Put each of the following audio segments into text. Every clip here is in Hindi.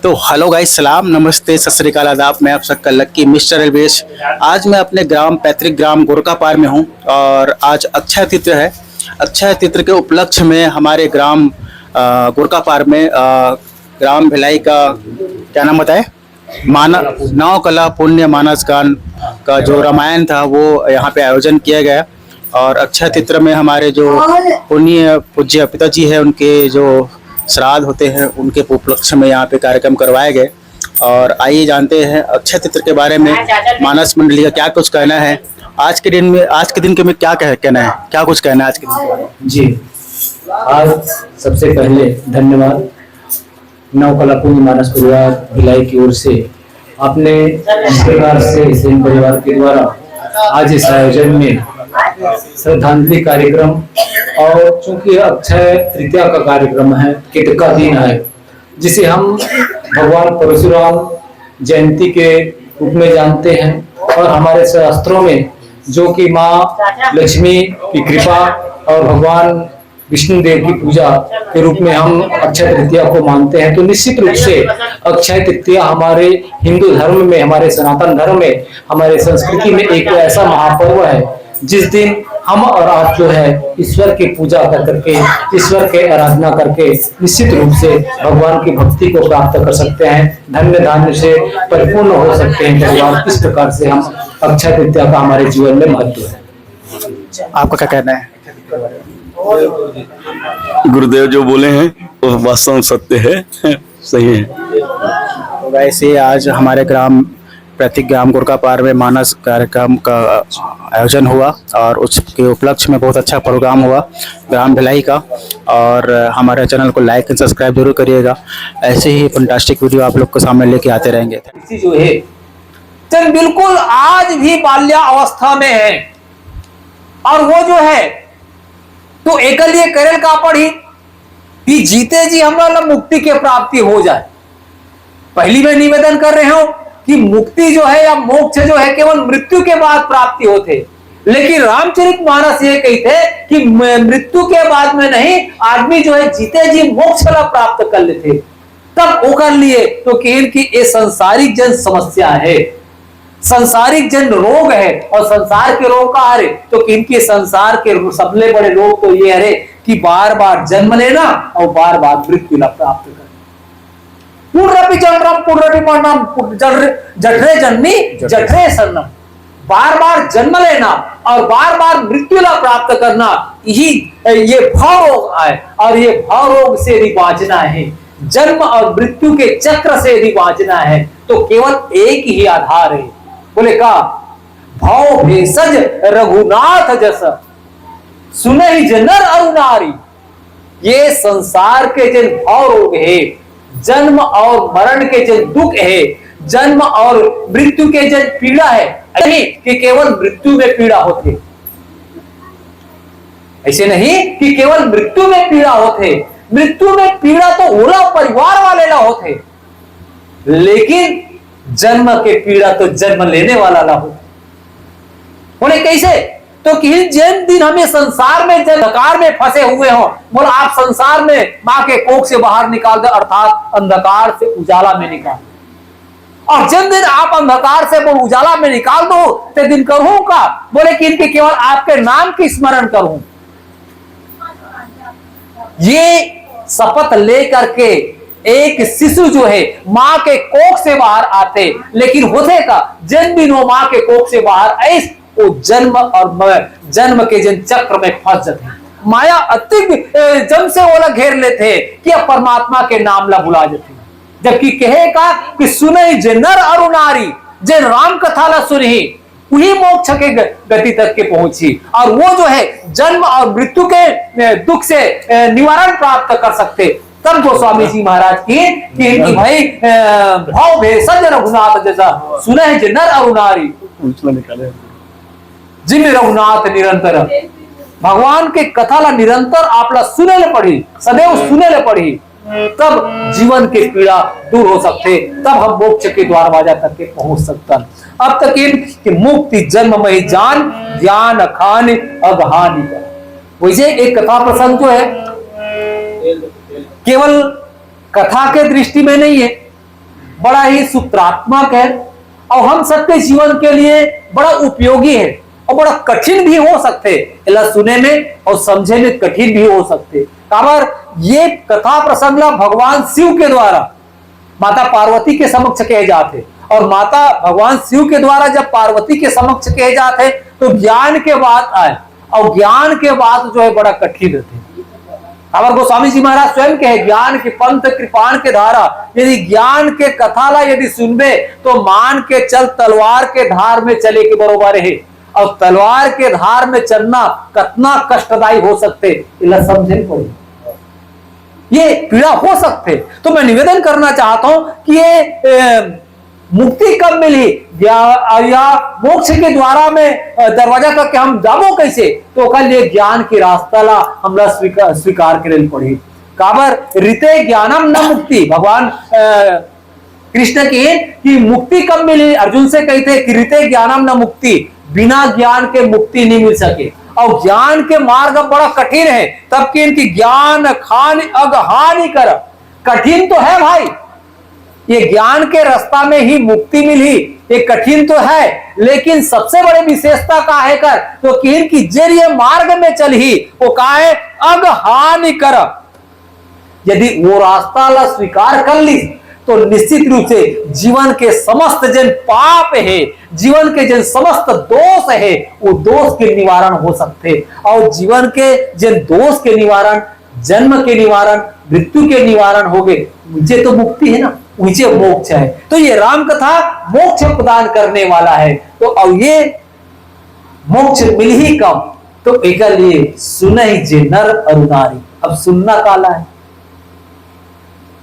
तो हेलो गाइस, सलाम नमस्ते सत श्री अकाल आदाब। मैं आप सबका लक्की मिस्टर एलवेश। आज मैं अपने पैतृक ग्राम गोरकापार में हूँ और आज अक्षय तृतीया है। अक्षय तृतीया के उपलक्ष्य में हमारे ग्राम गोरकापार में ग्राम भिलाई का क्या नाम बताए, नौ कला पुण्य मानस गान का जो रामायण था वो यहाँ पे आयोजन किया गया। और अक्षय तृतीया में हमारे जो पुण्य पूज्य पिताजी है उनके जो श्राद्ध होते हैं उनके उपलक्ष्य में यहाँ पे कार्यक्रम करवाए गए। और आइए जानते हैं अक्षय तृतीया के बारे में मानस मंडली का क्या कुछ कहना है। आज के दिन के में क्या कहना है, क्या कुछ कहना है आज के दिन के बारे में? जी, आज सबसे पहले धन्यवाद नौ कला पुण्य मानस परिवार भिलाई की ओर से अपने परिवार से सेन परिवार के द्वारा आज इस आयोजन में श्रद्धांजलि कार्यक्रम, और चूंकि अक्षय तृतीया का कार्यक्रम है, कित का दिन है, जिसे हम भगवान परशुराम जयंती के रूप में जानते हैं। और हमारे शास्त्रों में जो कि माँ लक्ष्मी की कृपा और भगवान विष्णु देव की पूजा के रूप में हम अक्षय तृतीया को मानते हैं, तो निश्चित रूप से अक्षय तृतीया हमारे हिंदू धर्म में, हमारे सनातन धर्म में, हमारे संस्कृति में एक ऐसा महापर्व है जिस दिन हम और आप जो है ईश्वर की पूजा करके, ईश्वर के आराधना करके निश्चित रूप से भगवान की भक्ति को प्राप्त कर सकते हैं, धन्य धान्य से परिपूर्ण हो सकते हैं परिवार। इस प्रकार से हम अक्षय तृतीया का हमारे जीवन में महत्व है। आपका क्या कहना है? गुरुदेव जो बोले हैं वो वास्तव में सत्य है, सही है। तो वैसे आज हमारे पैतृक ग्राम गोरकापार में मानस कार्यक्रम का आयोजन हुआ और उसके उपलक्ष्य में बहुत अच्छा प्रोग्राम हुआ ग्राम भिलाई का। और हमारे चैनल को लाइक एंड सब्सक्राइब जरूर करिएगा। ऐसे ही फंटास्टिक वीडियो आप लोग के सामने लेके आते रहेंगे। जो है चल बिल्कुल आज भी बाल्यावस्था में है, और वो जो है तो एकल ये करेल का पढ़ी कि जीते जी हमारा मुक्ति के प्राप्ति हो जाए। पहली मैं निवेदन कर रहे हूं कि मुक्ति जो है या मोक्ष जो है केवल मृत्यु के बाद प्राप्ति होते, लेकिन रामचरितमानस ये कहते कि मृत्यु के बाद में नहीं, आदमी जो है जीते जी मोक्ष लाभ प्राप्त कर लेते तब वो कर लिए। तो कि ये संसारिक जन समस्या है, संसारिक जन रोग है, और संसार के रोग का हरे तो किनके संसार के सबसे बड़े रोग तो ये है कि बार बार जन्म लेना और बार बार मृत्यु लाभ प्राप्त करना। पुनरपि जन्मम पुनरपि मरणम जठरे जन्मी जठरे शरणम, बार बार जन्म लेना और बार बार मृत्यु लाभ प्राप्त करना, ये भाव रोग है। और ये भाव रोग से यदि बाँचना है, जन्म और मृत्यु के चक्र से यदि बाँचना है, तो केवल एक ही आधार है। बोले का भाव भेषज रघुनाथ जस सुनहि जनर और नारी। ये संसार के जिन भाव रोग है, जन्म और मरण के जो दुख है, जन्म और मृत्यु के जो पीड़ा है, नहीं कि केवल मृत्यु में पीड़ा होती, ऐसे नहीं कि केवल मृत्यु में पीड़ा होते। मृत्यु में पीड़ा तो ओला परिवार वाले ला होते, लेकिन जन्म के पीड़ा तो जन्म लेने वाला ला होते। बोले कैसे? तो कि जिन दिन हमें संसार में अंधकार में फंसे हुए हो, बोला आप संसार में मां के कोख से बाहर निकाल दो, अर्थात अंधकार से उजाला में निकाल। और जिन दिन आप अंधकार से वो उजाला में निकाल दो, ते दिन करूं का? बोले कि इनके केवल आपके नाम की स्मरण करूं। ये शपथ लेकर के एक शिशु जो है मां के कोख से बाहर आते, लेकिन होते का जिन दिन वो मां के कोख से बाहर ऐसे वो जन्म और जन्म के जिन चक्र में फंस जाते, माया अति जम से ओला घेर लेते कि अब परमात्मा के नाम ला भुला जाते। जबकि कहेगा कि सुने जे नर और नारी, जे राम कथा ला सुनी वही मोक्ष के गति तक के पहुंची, और वो जो है जन्म और मृत्यु के दुख से निवारण प्राप्त कर सकते। तब गोस्वामी जी महाराज की भाई भाव भेषज रघुनाथ जैसा सुने जे नर और नारी जिन रघुनाथ निरंतर, भगवान के कथा ला निरंतर आपला सुने ले पड़ी, सदैव सुने ले पड़ी, तब जीवन के पीड़ा दूर हो सकते, तब हम मोक्ष के द्वारवाजा तक के पहुंच सकता। अब तक कि मुक्ति जन्म में जान ज्ञान खान अगहानी का। वैसे एक कथा प्रसंग जो है केवल कथा के दृष्टि में नहीं है, बड़ा ही सूत्रात्मक है और हम सबके जीवन के लिए बड़ा उपयोगी है और बड़ा कठिन भी हो सकते, इला सुने में और समझे में कठिन भी हो सकते। काबर ये कथा प्रसंग भगवान शिव के द्वारा माता पार्वती के समक्ष कहे जाते और माता भगवान शिव के द्वारा जब पार्वती के समक्ष कहे जाते तो ज्ञान के बात आए और ज्ञान के बात जो है बड़ा कठिन रहते। अमर गोस्वामी जी महाराज स्वयं कहे ज्ञान के पंथ कृपाण के धारा, यदि ज्ञान के कथाला यदि सुनबे तो मान के चल तलवार के धार में चले के बरोबर है और तलवार के धार में चलना कितना कष्टदायी हो सकते इला समझे पड़े, ये पीड़ा हो सकते। तो मैं निवेदन करना चाहता हूं कि ये मुक्ति कब मिली या मोक्ष के द्वारा में दरवाजा करके हम जाबो कैसे, तो कल ये ज्ञान की रास्ता ला हमरा स्वीकार करे पड़ी। काबर रीते ज्ञानम न मुक्ति, भगवान कृष्ण की कि मुक्ति कब मिली, अर्जुन से कहते कि रीते ज्ञानम न मुक्ति, बिना ज्ञान के मुक्ति नहीं मिल सके और ज्ञान के मार्ग बड़ा कठिन है, तब कि इनकी ज्ञान खान अगहानि कर, कठिन तो है भाई, ये ज्ञान के रास्ता में ही मुक्ति मिली, ये कठिन तो है, लेकिन सबसे बड़ी विशेषता का है कर तो कि इनकी जरिए मार्ग में चल ही वो का है अगहानि कर। यदि वो रास्ता ला स्वीकार कर ली तो निश्चित रूप से जीवन के समस्त जन पाप है, जीवन के जन समस्त दोष है, वो दोष के निवारण हो सकते और जीवन के जन दोष के निवारण, जन्म के निवारण, मृत्यु के निवारण हो गए, मुझे तो मुक्ति है ना, मुझे मोक्ष है। तो ये राम कथा मोक्ष प्रदान करने वाला है। तो अब ये मोक्ष मिल ही कम, तो एक लिए सुन ही जे नर अरुनारी, अब सुनना काला है,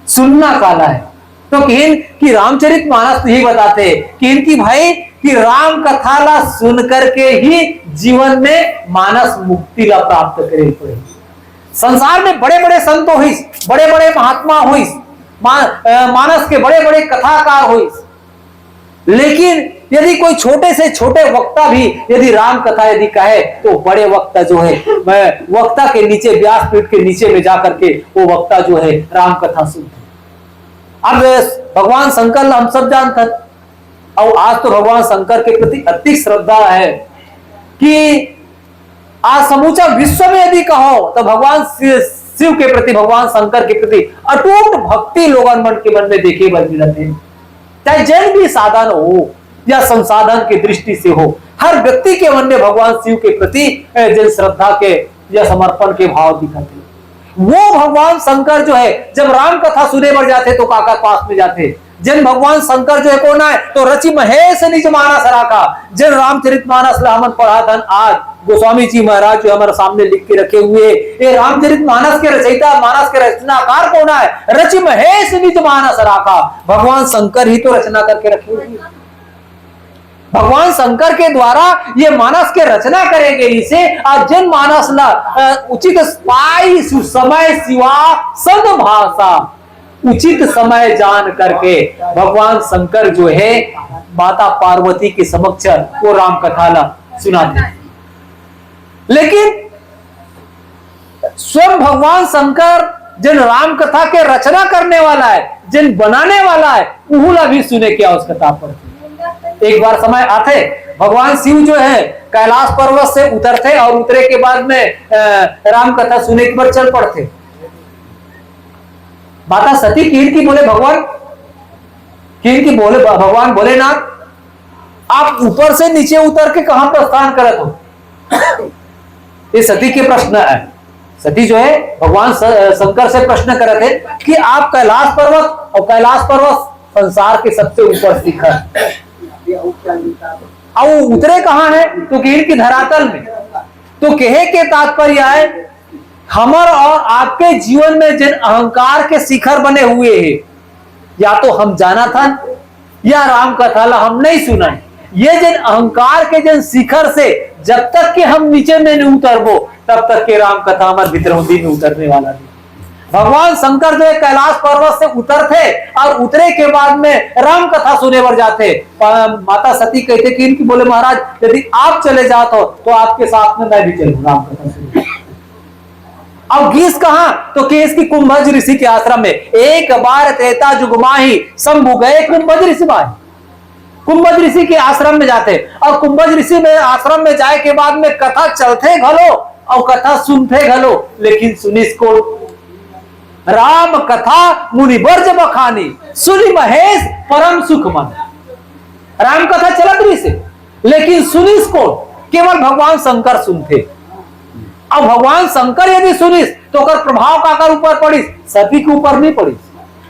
सुनना काला है। तो कि रामचरितमानस यही बताते कि इनकी भाई कि राम कथा ला सुन करके ही जीवन में मानस मुक्ति ला प्राप्त करे पड़े। संसार में बड़े बड़े संत हुई, बड़े बड़े महात्मा हुई, मानस के बड़े बड़े कथाकार हुई, लेकिन यदि कोई छोटे से छोटे वक्ता भी यदि राम कथा यदि कहे तो बड़े वक्ता जो है वक्ता के नीचे, व्यासपीठ के नीचे में जाकर के वो वक्ता जो है राम कथा सुनते। अब भगवान शंकर हम सब जानते हैं और आज तो भगवान शंकर के प्रति अति श्रद्धा है कि आज समूचा विश्व में यदि कहो तो भगवान शिव के प्रति, भगवान शंकर के प्रति अटूट भक्ति लोगन मन के मन में देखे बन मिलते हैं। चाहे जैन भी साधन हो या संसाधन की दृष्टि से हो, हर व्यक्ति के मन में भगवान शिव के प्रति जन श्रद्धा के या समर्पण के भाव दिखाते। वो भगवान शंकर जो है जब राम कथा सुने बढ़ जाते तो काका पास में जाते, जन भगवान शंकर जो है कौन है तो रचि महेश निज मानस राखा, जन रामचरितमानस हमन पढ़ा धन आज गोस्वामी जी महाराज जो हमारे सामने लिख के रखे हुए, ये रामचरितमानस के रचयिता, मानस के रचनाकार कौन है, रचि महेश निज मानस राखा, भगवान शंकर ही तो रचना करके रखे हुए। भगवान शंकर के द्वारा ये मानस के रचना करेंगे, इसे आज जन मानस ला उचित पाई समय सिवा सद्भाषा, उचित समय जान करके भगवान शंकर जो है माता पार्वती के समक्ष वो राम कथा ला सुनाते। लेकिन स्वयं भगवान शंकर जिन राम कथा के रचना करने वाला है, जिन बनाने वाला है, उहुला भी सुने की आवश्यकता पड़ती। एक बार समय आते भगवान शिव जो है कैलाश पर्वत से उतरते और उतरे के बाद में राम कथा सुने के बाद चल पड़ते। माता सती कीर्ति बोले भगवान, कीर्ति बोले भगवान भोलेनाथ, आप ऊपर से नीचे उतर के कहां प्रस्थान करत हो? ये सती के प्रश्न है। सती जो है भगवान शंकर से प्रश्न करते हैं कि आप कैलाश पर्वत, और कैलाश पर्वत संसार के सबसे ऊपर शिखर, और उतरे कहां है तो कीर्ति की धरातल में। तो कहे के तात्पर्य है हमर और आपके जीवन में जिन अहंकार के शिखर बने हुए हैं, या तो हम जाना था या राम कथा ला हम नहीं सुना है, ये जिन अहंकार के जिन शिखर से जब तक कि हम नीचे में नहीं उतरबो तब तक के राम कथा हमारे भीतरौंदी में उतरने वाला नहीं। भगवान शंकर जो है कैलाश पर्वत से उतरते और उतरे के बाद में राम कथा सुने बढ़ जाते। माता सती कहते कि इनकी बोले महाराज यदि आप चले जाते हो तो आपके साथ में मैं भी चलूं राम कथा सुने। अब गीस कहां? तो केस की कुंभज ऋषि के आश्रम में। एक बार त्रेता जुग माही शंभु गए कुंभज ऋषि माही। कुंभज ऋषि के आश्रम में जाते और कुंभज ऋषि में आश्रम में जाए के बाद में कथा चलते घलो और कथा सुनते घलो, लेकिन सुनिस को राम कथा मुनि वर्ज बखानी सुनि महेश परम सुख मन। राम कथा चलत रही से, लेकिन सुनिस को केवल भगवान शंकर सुनते। अब भगवान शंकर यदि सुनिस तो कर प्रभाव काकर ऊपर पड़ी? सती के ऊपर नहीं पड़ी,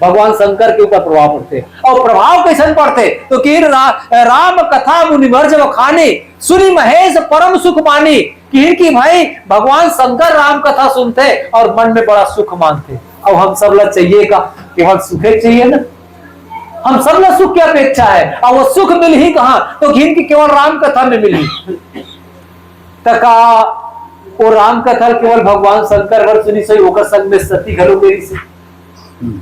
भगवान शंकर के ऊपर प्रभाव पड़ते। और प्रभाव कैसे पड़ते? तो कि राम कथा मुनिवर्ज खाने सुनी महेश परम सुख मानी। कि भाई भगवान शंकर राम कथा सुनते और मन में बड़ा सुख मानते। अब हम सब लोग चाहिए का केवल सुखे चाहिए ना, हम सब लोग सुख की अपेक्षा है। और वो सुख मिल ही कहां? तो घिन की केवल राम कथा में मिली। तका वो राम कथा केवल भगवान शंकर वर सुनी सही होकर संग में सती घरो मेरी से।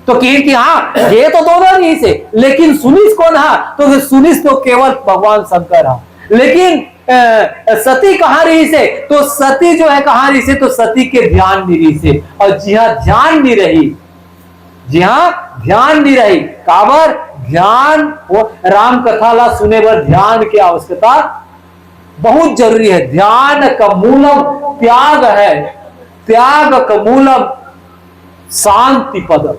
तो कि हाँ ये तो दोनों नहीं से, लेकिन सुनिस कौन है? तो सुनिस तो केवल भगवान शंकर है। लेकिन सती कहां रही से? तो सती जो है कहां रही से? तो सती के ध्यान नहीं रही से। और जी हाँ ध्यान नहीं रही, जी हाँ ध्यान नहीं रही। काबर ध्यान वो राम कथा ला सुने पर ध्यान की आवश्यकता बहुत जरूरी है। ध्यान का मूलम त्याग है, त्याग का मूलम शांति पद।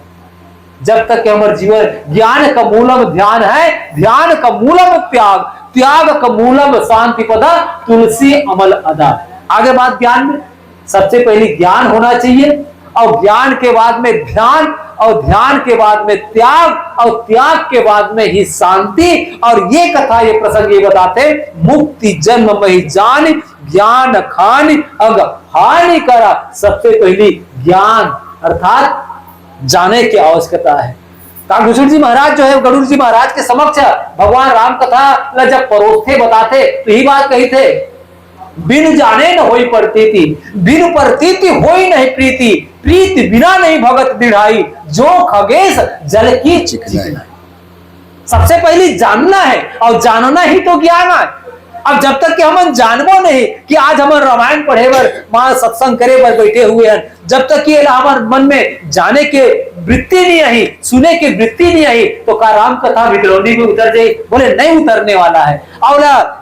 जब तक कि हमारे जीवन ज्ञान का मूलम ध्यान है, ध्यान का मूलम त्याग, त्याग का मूलम शांति पद, तुलसी अमल अदा। आगे बात ज्ञान में सबसे पहले ज्ञान होना चाहिए और ज्ञान के बाद में ध्यान और ध्यान के बाद में त्याग और त्याग के बाद में ही शांति। और ये कथा ये प्रसंग ये बताते मुक्ति जन्म मही जान ज्ञान खान अग हानि करा। सबसे पहली ज्ञान अर्थात जाने की आवश्यकता है। गरुड़ जी महाराज जो है गरुड़ जी महाराज के समक्ष भगवान राम कथा जब परोसते बताते तो यही बात कही थे, बिन जाने न होई प्रतीति, बिन प्रतीति होई नहीं प्रीति, प्रीति बिना नहीं भगत दृढ़ाई, जो खगेश जल की चिकनाई। सबसे पहले जानना है और जानना ही तो ज्ञान है। अब जब तक कि हम जानबो नहीं कि आज हम रामायण पढ़े बर मां सत्संग करे बर बैठे हुए हैं, जब तक ये हमारे मन में जाने के वृत्ति नहीं आई, सुने की वृत्ति नहीं आई, तो का राम कथा भितरौनी में उतर जाए? बोले नहीं उतरने वाला है। और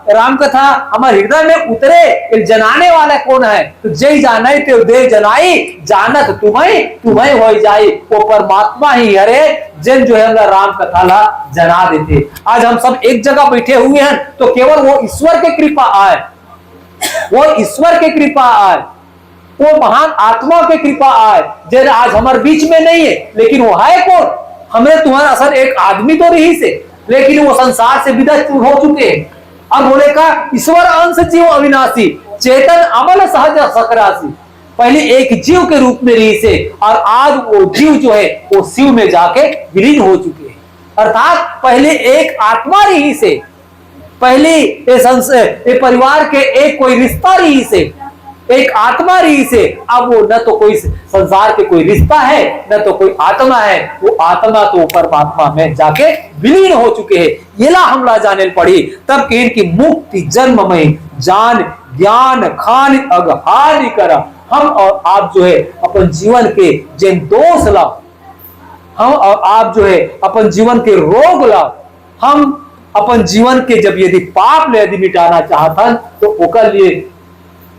राम कथा हमारे हृदय में उतरे, जनाने वाला कौन है? तो जय जाने ते दे जनाई, जानत तुम्हें तुम्हें हो जाए। वो परमात्मा ही हरे जन जो है राम कथा ला जना देते। आज हम सब एक जगह बैठे हुए हैं तो केवल वो ईश्वर के कृपा आए, वो ईश्वर के कृपा आए, वो महान आत्मा के कृपा आए जैसे आज हमारे बीच में नहीं है। लेकिन वो है कौन? हमें तुम्हारा असर एक आदमी तो रही से, लेकिन वो संसार से विदा हो चुके हैं। अब बोले का ईश्वर अंश जीव अविनाशी चेतन अमल सहज सकरासी। पहले एक जीव के रूप में रही से और आज वो जीव जो है वो शिव में जाके विलीन हो चुके हैं। अर्थात पहले एक आत्मा रही से, पहले ये परिवार के एक कोई रिश्ता रही से, एक आत्मा रही से। अब वो न तो कोई संसार के कोई रिश्ता है न तो कोई आत्मा है, वो आत्मा तो परमात्मा में जाके विलीन हो चुके हैं। ये ला हमला जाने पड़ी तब कि इनकी मुक्ति जन्म में जान ज्ञान खान अगहानि करा। हम और आप जो है अपन जीवन के जिन दोष ला, हम और आप जो है अपन जीवन के रोग ला, हम अपन जीवन के जब यदि पाप ले यदि मिटाना चाहता तो ओकर लिए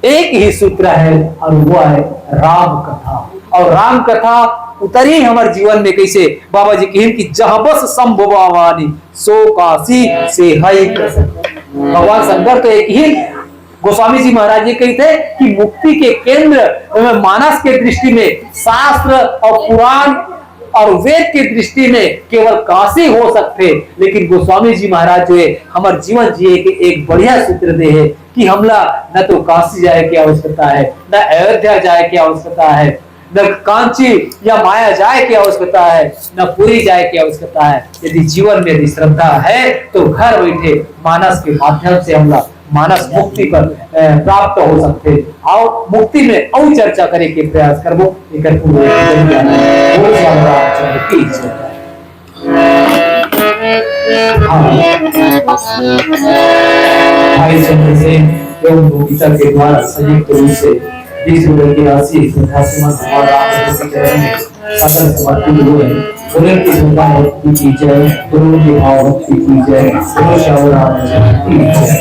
एक ही सूत्र है और वो है राम कथा। और राम कथा उतरी हमारे जीवन में कैसे? बाबा जी की जहां बस संभवानी सो काशी से है। भगवान शंकर तो एक ही गोस्वामी जी महाराज जी कहते कि मुक्ति के केंद्र मानस के दृष्टि में शास्त्र और पुराण और वेद की दृष्टि में केवल काशी हो सकते। लेकिन गोस्वामी जी महाराज जो है हमारे जीवन जिए के एक बढ़िया सूत्र दे है कि हमला न तो काशी जाए की आवश्यकता है, न अयोध्या जाए की आवश्यकता है, न कांची या माया जाए की आवश्यकता है, न पुरी जाए की आवश्यकता है। यदि जीवन में यदि श्रद्धा है तो घर बैठे मानस के माध्यम से हमला मानस मुक्ति पर प्राप्त हो सकते। आओ मुक्ति में और चर्चा करे के प्रयास करबो। भाई चंद्रसेन एवं गीता के द्वारा संयुक्त रूप से जिस गुरु की आशीष श्रीमद भगवान राम के चरण में सकल समर्पित हुए गुरु की श्रद्धा भक्ति की जय, गुरु की भाव भक्ति की जय, गुरु श्याम की जय।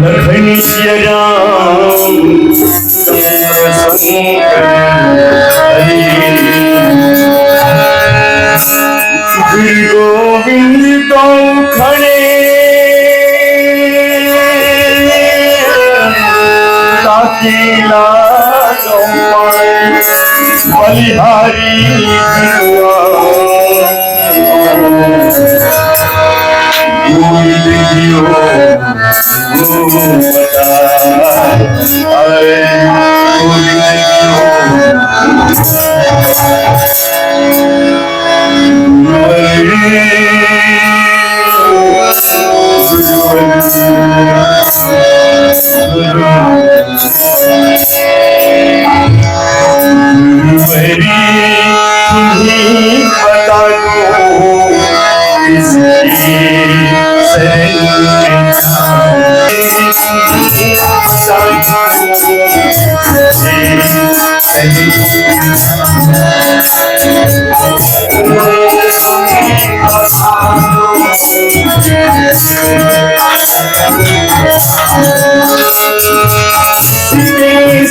लखनी राम गुरु गोविंद तो खड़े ताकेला बलिहारी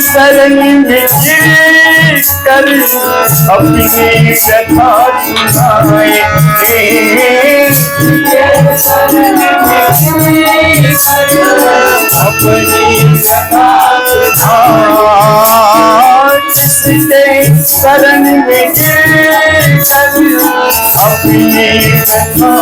शरण में गिर कर अपनी कथा सुनाए, अपनी कथा सुनाए, शरण में गिर कर अपनी कथा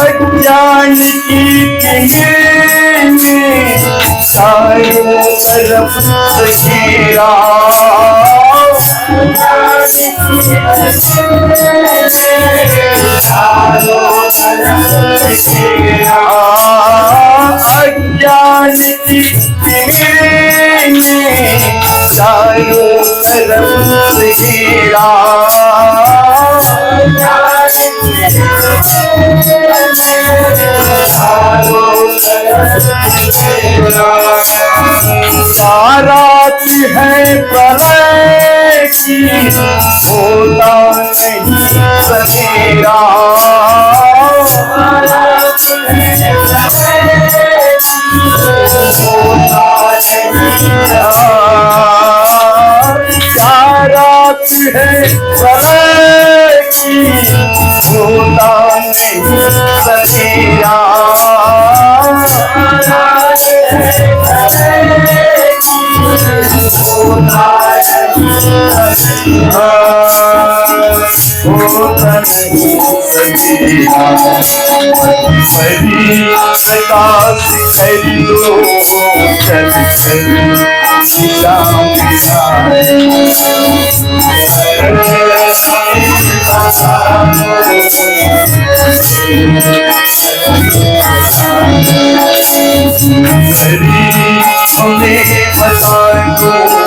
अज्ञान की किरण में चारों तरफ घेरा, अज्ञान की किरण में चारों तरफ घेरा, सारात है प्रलय की होता नहीं सवेरा, सारात है प्रलय की होता नहीं सवेरा, नहीं सकेगा। बड़ी प्रकाश कर लो चल चल श्याम हमें बता दो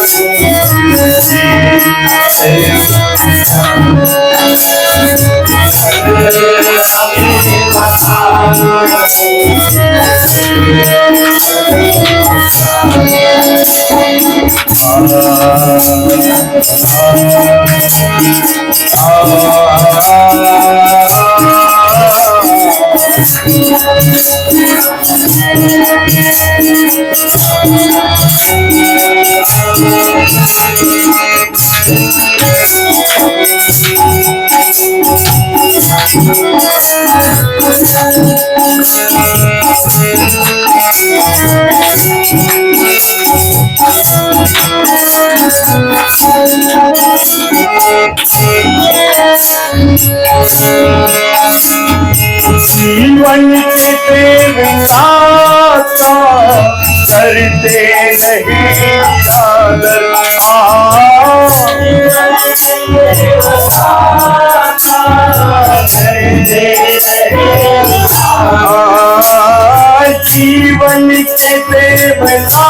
जीवन के प्रेमता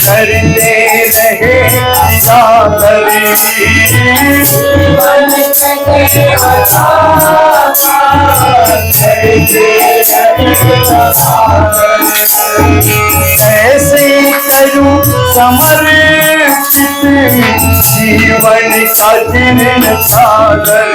करते रहे सागर जीवन के प्रेमता करते रहे सागर ऐसे करूं समर्पित जीवन का जीवन सागर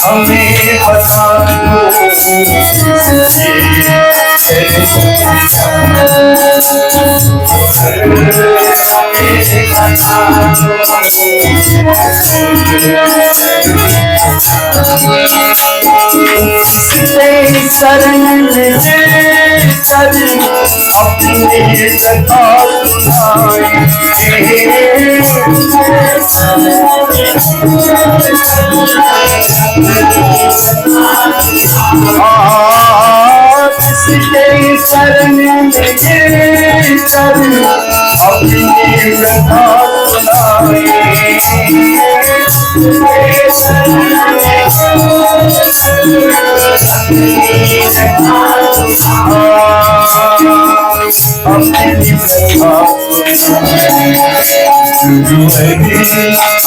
हमें बता शरण में चल अपनी कथा किसी शरण में चल अपनी कथा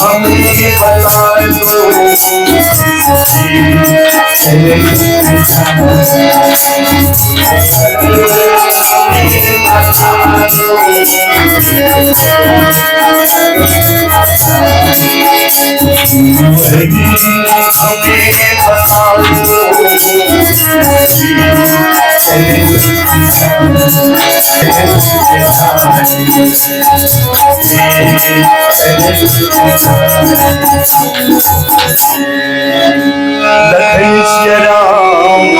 हमें बता लखन श्री राम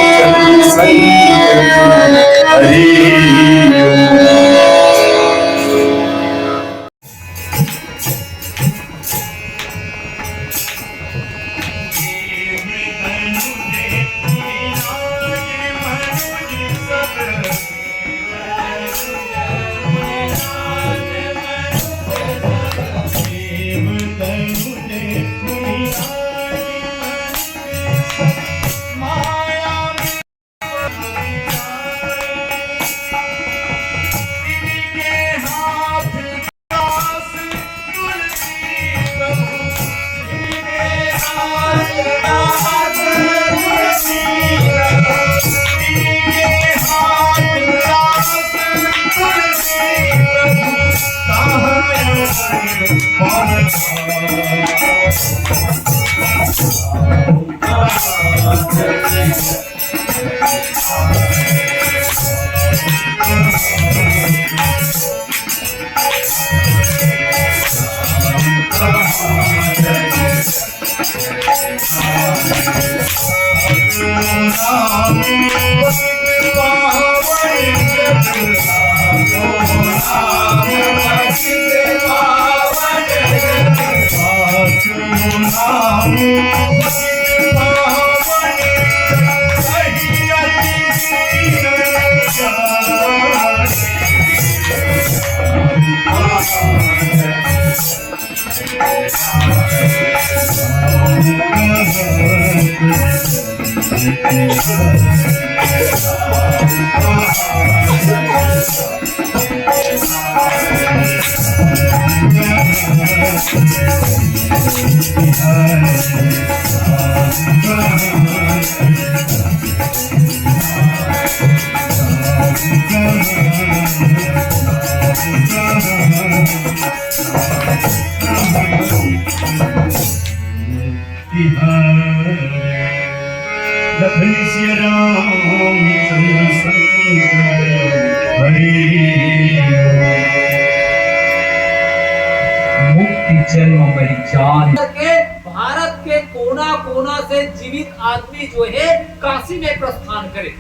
मुक्ति जन्म परिचार के भारत के कोना कोना से जीवित आदमी जो है काशी में प्रस्थान करे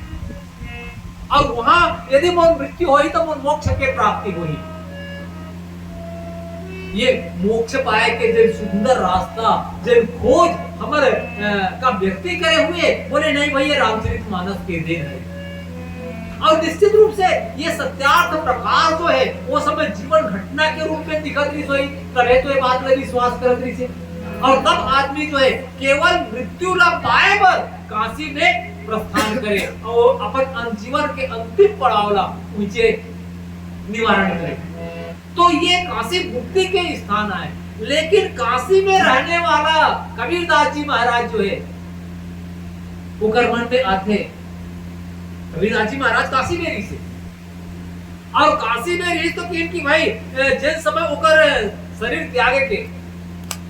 और वहां यदि मोर मृत्यु हुई तो मोर मोक्ष के प्राप्ति हुई। ये मोक्ष पाए के जो सुंदर रास्ता जो खोज हमारे का व्यक्ति करे हुए बोले नहीं भैया रामचरितमानस के देन है। और निश्चित रूप से ये सत्यार्थ प्रकार जो है वो समय जीवन घटना के रूप में दिखत रही सोई तभी तो ये बात में विश्वास करत रही से। और तब आदमी जो है केवल मृत्यु ला पाए पर काशी में प्रस्थान करे और अपन जीवन के अंतिम पड़ाव ला ऊंचे निवारण करे। तो ये काशी मुक्ति के स्थान है। लेकिन काशी में रहने वाला कबीरदास जी महाराज जो है वो कर्मन में आते कबीरदास जी महाराज काशी में रही से और काशी में रही तो कि भाई जिन समय ओकर शरीर त्यागे के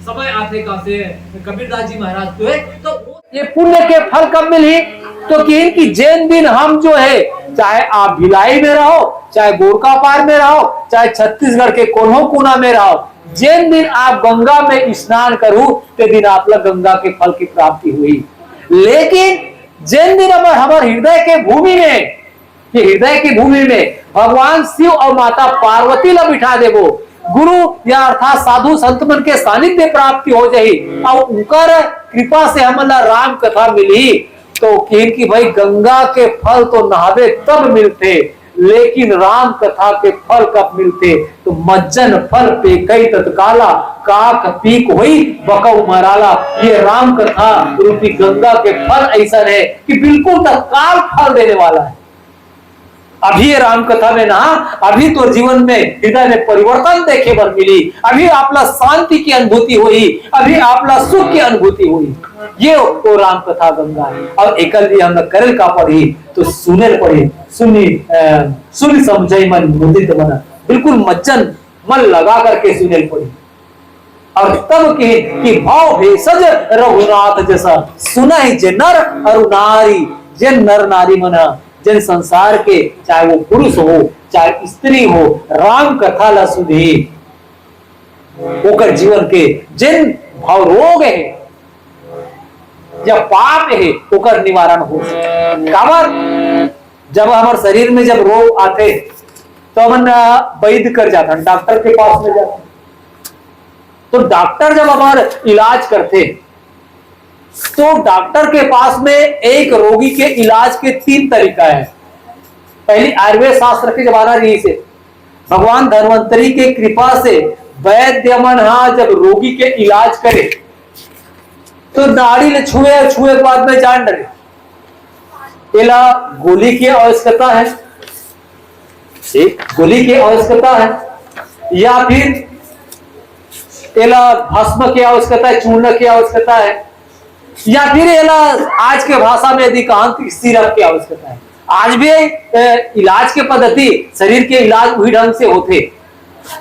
समय आते काशी कबीरदास जी महाराज जो है तो ये पुण्य के फल कब मिली तो कि जैन दिन हम जो है चाहे आप भिलाई में रहो चाहे गोरखा पार में रहो चाहे छत्तीसगढ़ के कोन्हो कोना में रहो जैन दिन आप गंगा में स्नान करो ते दिन आप लोग गंगा के फल की प्राप्ति हुई। लेकिन जैन दिन हमारे हृदय के भूमि में हृदय की भूमि में भगवान शिव और माता पार्वती ला बिठा देवो गुरु या अर्थात साधु संत मन के सानिध्य प्राप्ति हो जाही और उनकर कृपा से हमला राम कथा मिली तो कि भाई गंगा के फल तो नहावे तब मिलते लेकिन राम कथा के फल कब मिलते तो मज्जन फल पे कई तत्काला काक पीक हुई बकऊ मराला। ये राम कथा रूपी गंगा के फल ऐसा है कि बिल्कुल तत्काल फल देने वाला है। अभी ये राम कथा में ना अभी तो जीवन में हृदय में परिवर्तन देखे बर मिली अभी आपला शांति की अनुभूति हुई अभी आपला सुख की अनुभूति हुई। ये वो राम कथा गंगा है। और एकल भी हम करेल का पढ़ी तो सुने पढ़ी सुनी समझाई मन मुदित बना बिल्कुल मज्जन मन लगा करके सुने पढ़ी और तब कि भाव भेषज रघुनाथ जैसा सुना ही जे नर और नारी जे नर नारी मना जिन संसार के चाहे वो पुरुष हो चाहे स्त्री हो राम कथा ला सुधी ओकर जीवन के जिन भाव रोग है या पाप है ओकर निवारण हो काबर जब हमारे शरीर में जब रोग आते तो हम वैद्य कर जाता डॉक्टर के पास में जाते तो डॉक्टर जब हमारे इलाज करते तो डॉक्टर के पास में एक रोगी के इलाज के 3 तरीका है। पहली आयुर्वेद शास्त्र के जमाना रही से भगवान धन्वंतरी के कृपा से वैद्य मन जब रोगी के इलाज करे तो नाड़ी ले छुए के बाद में जान डरे एला गोली की आवश्यकता है एक गोली की आवश्यकता है या फिर एला भस्म की आवश्यकता है चूर्ण की आवश्यकता है या फिर आज के भाषा में अधिकांश सिरप की आवश्यकता है। आज भी इलाज के पद्धति शरीर के इलाज वही ढंग से होते।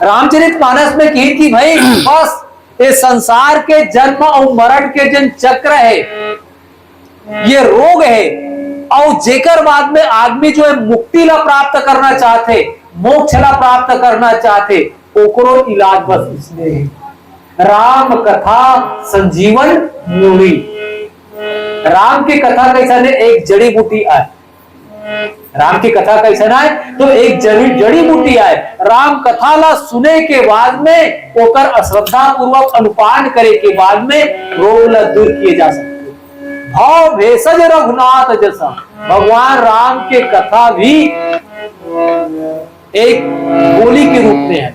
रामचरितमानस में की भाई बस ये संसार के जन्म और मरण के जन चक्र है, ये रोग है, और जेकर बाद में आदमी जो है मुक्ति ला प्राप्त करना चाहते, मोक्ष ला प्राप्त करना चाहते, ओकरो इलाज बस इसमें है, राम कथा संजीवन मूली। राम की कथा कैसा है? एक जड़ी बूटी है। राम की कथा कैसा है? तो एक जड़ी बूटी है। राम कथा ला सुने के बाद में ओकर अश्रद्धा पूर्वक अनुपान करे के बाद में रोग ला दूर किए जा सकते। भाव भेषज रघुनाथ जैसा भगवान राम के कथा भी एक गोली के रूप में है,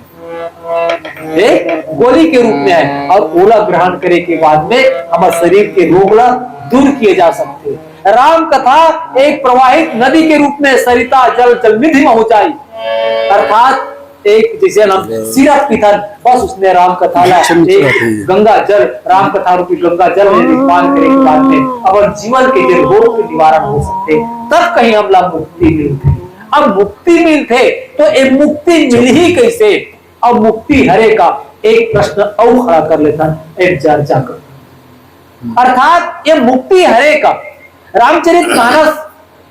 एक गोली के रूप में है, और ओला ग्रहण करे के बाद में हमारे शरीर के रोग ला दूर किए जा सकते हैं। राम कथा एक प्रवाहित नदी के रूप में सरिता जल जल निधि में हो जाए, अर्थात एक जैसे हम सिरप पीथन, बस उसने राम कथा ला एक गंगा जल, राम कथा रूपी गंगा जल में पान करे के बाद में अब जीवन के जो रोग के निवारण हो सकते, तब कहीं हमला मुक्ति मिलते। अब मुक्ति मिलते तो ये मुक्ति मिल ही कैसे? अब मुक्ति हरे का एक प्रश्न और खड़ा कर लेता एक चर्चा कर, अर्थात ये मुक्ति हरे का रामचरितमानस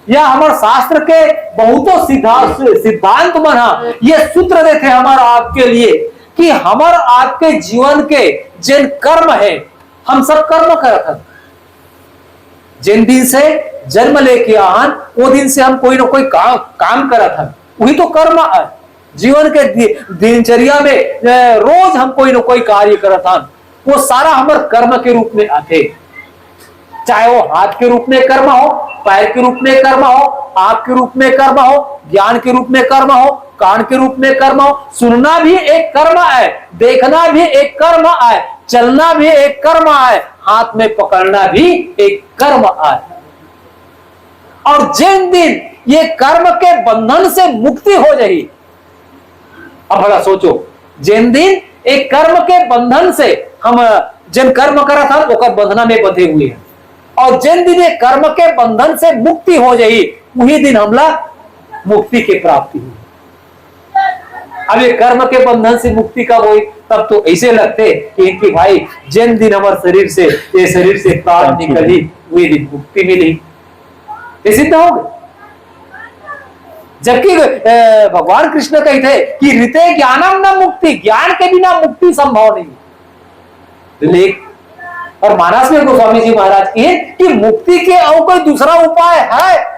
या हमारे शास्त्र के बहुतों सिद्धांत बना ये सूत्र देते हमारा आपके लिए कि हमारे आपके जीवन के जिन कर्म है, हम सब कर्म करते हैं। जिन दिन से जन्म लेके आन वो दिन से हम कोई ना कोई काम करते हैं, वही तो कर्म है। जीवन के दिनचर्या में रोज हम कोई ना कोई कार्य करते हैं, वो सारा हमारे कर्म के रूप में आते, चाहे वो हाथ के रूप में कर्म हो, पैर के रूप में कर्म हो, आंख के रूप में कर्म हो, ज्ञान के रूप में कर्म हो, कान के रूप में कर्म हो। सुनना भी एक कर्म है, देखना भी एक कर्म है, चलना भी एक कर्म है, हाथ में पकड़ना भी एक कर्म है। और जिन दिन ये कर्म के बंधन से मुक्ति हो जाएगी, अब बड़ा सोचो, जिन दिन एक कर्म के बंधन से हम जिन कर्म करा था वो बंधना में बंधे हुए हैं, और जिन दिन एक कर्म के बंधन से मुक्ति हो जाएगी वही दिन हमला मुक्ति की प्राप्ति हुई। अब ये कर्म के बंधन से मुक्ति कब हुई? तब तो ऐसे लगते कि भाई जिन दिन हमारे शरीर से प्राण निकली वही दिन मुक्ति मिली, ये सिद्ध हो गए। जबकि भगवान कृष्ण कहते कि ऋते ज्ञानम न मुक्ति, ज्ञान के बिना मुक्ति संभव नहीं। और मानस में गोस्वामी जी महाराज की है कि मुक्ति के और कोई दूसरा उपाय है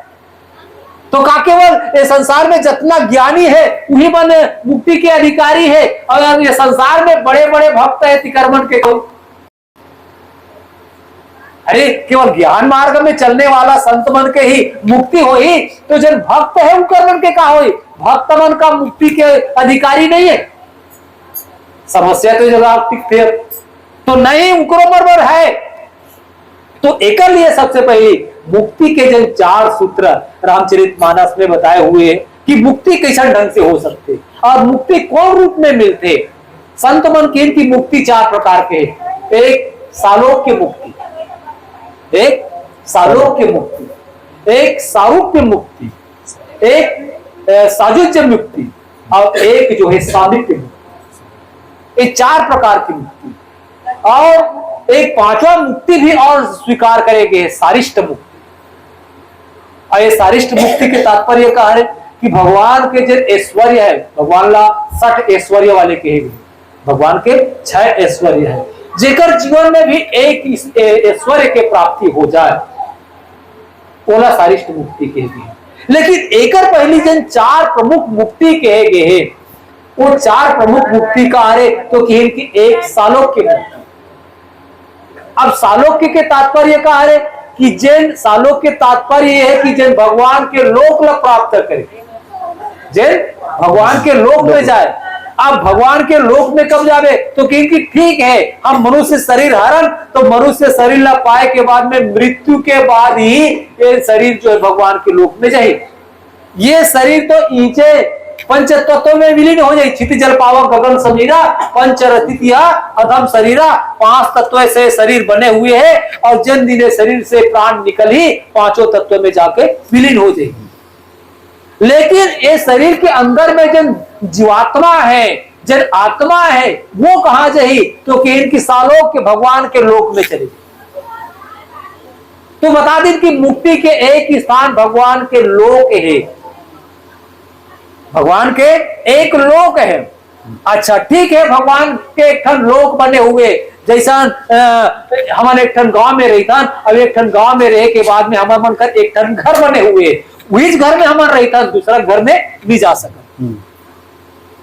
तो का केवल ये संसार में जितना ज्ञानी है वही मन मुक्ति के अधिकारी है, और ये संसार में बड़े बड़े भक्त है तिकर्मन के कोई, अरे केवल ज्ञान मार्ग में चलने वाला संत मन के ही मुक्ति होई, तो जन भक्त है उनकर मन के का होई? भक्त मन का मुक्ति के अधिकारी नहीं है। समस्या तो जवाब थे तो नहीं उनको बराबर है। तो एक लिए सबसे पहले मुक्ति के जन 4 सूत्र रामचरितमानस में बताए हुए कि मुक्ति कैसा ढंग से हो सकते और मुक्ति कौन रूप में मिलते। संत मन की मुक्ति 4 प्रकार के, एक सालोक्य मुक्ति, एक सालोक्य मुक्ति, एक सारूप्य मुक्ति, एक साजुज्य मुक्ति, और एक जो है सामिप्य मुक्ति। ये 4 प्रकार की मुक्ति, और एक 5वां मुक्ति भी और स्वीकार करेंगे, सारिष्ट मुक्ति। और ये सारिष्ट मुक्ति के तात्पर्य का है कि भगवान के जो ऐश्वर्य है, भगवान ला 60 ऐश्वर्य वाले कहे गए, भगवान के 6 ऐश्वर्य है, जेकर जीवन में भी एक ऐश्वर्य के प्राप्ति हो जाए ओला सारिष्ट मुक्ति कहे गए। लेकिन एकर पहली जन 4 प्रमुख मुक्ति कहे गए हैं, वो 4 प्रमुख मुक्ति का है तो कहे कि एक सालोक्य मुक्ति। अब सालोक्य के तात्पर्य का है कि जिन सालोक्य तात्पर्य है कि जिन भगवान के लोक ला प्राप्त करे, जिन भगवान के लोक में जाए। अब भगवान के लोक में कब जावे तो क्योंकि ठीक है हम मनुष्य शरीर हरण, तो मनुष्य शरीर ला पाए के बाद में मृत्यु के बाद ही ये शरीर जो है भगवान के लोक में जाए। ये शरीर तो नीचे पंच तत्व में विलीन हो जाए, क्षिति जल पावक गगन समीरा पंचरतिया अधम शरीरा, 5 तत्व से शरीर बने हुए हैं, और जिन दिन शरीर से प्राण निकल ही 5 तत्व में जाके विलीन हो जाएगी। लेकिन ये शरीर के अंदर में जिन जीवात्मा है, जन आत्मा है वो कहां जाही, तो कि इनकी सालोक के भगवान के लोक में चली। तो बता दें कि मुक्ति के एक ही स्थान भगवान के लोक है, भगवान के एक लोक है। अच्छा ठीक है, भगवान के एक ठन लोक बने हुए, जैसा हमारे एक ठन गांव में रहता, अब एक ठन गांव में रहे के बाद में हमारे मन कर एक ठन घर बने हुए, वही घर में हमारा रहता, दूसरा घर में नहीं जा सका,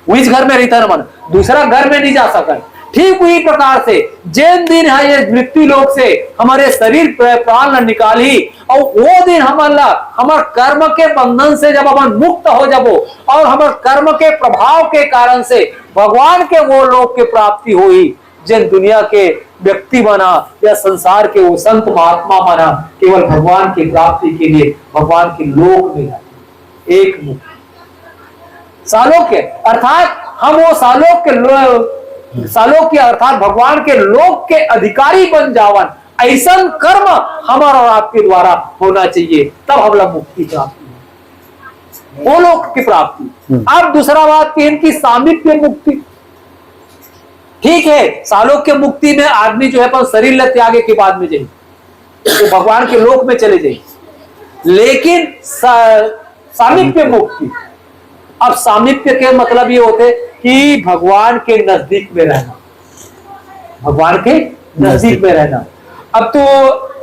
वही घर में रहता मन, दूसरा घर में नहीं जा सका। ठीक उसी प्रकार से जिन दिन है ये मृत्यु लोक से हमारे शरीर प्राण न निकाली, और वो दिन हमारा हमारे कर्म के बंधन से जब हम मुक्त हो जाबो, और हमारे कर्म के प्रभाव के कारण से भगवान के वो लोक के प्राप्ति हुई, जिन दुनिया के व्यक्ति बना या संसार के वो संत महात्मा बना, केवल भगवान की प्राप्ति के लिए भगवान के लोक में जाते। एक मुक्त सालोक्य अर्थात हम वो सालोक्य अर्थात भगवान के लोक के अधिकारी बन जावन, ऐसा कर्म हमारा और आपके द्वारा होना चाहिए, तब हम लोग मुक्ति प्राप्ति, वो लोक की प्राप्ति। अब दूसरा बात की इनकी सामीप्य मुक्ति। ठीक है, सालोक्य मुक्ति में आदमी जो है पर शरीर ल त्यागे के बाद में जाए तो भगवान के लोक में चले जाए, लेकिन सामीप्य मुक्ति, अब सामीप्य के मतलब ये होते कि भगवान के नजदीक में रहना, भगवान के नजदीक में रहना। अब तो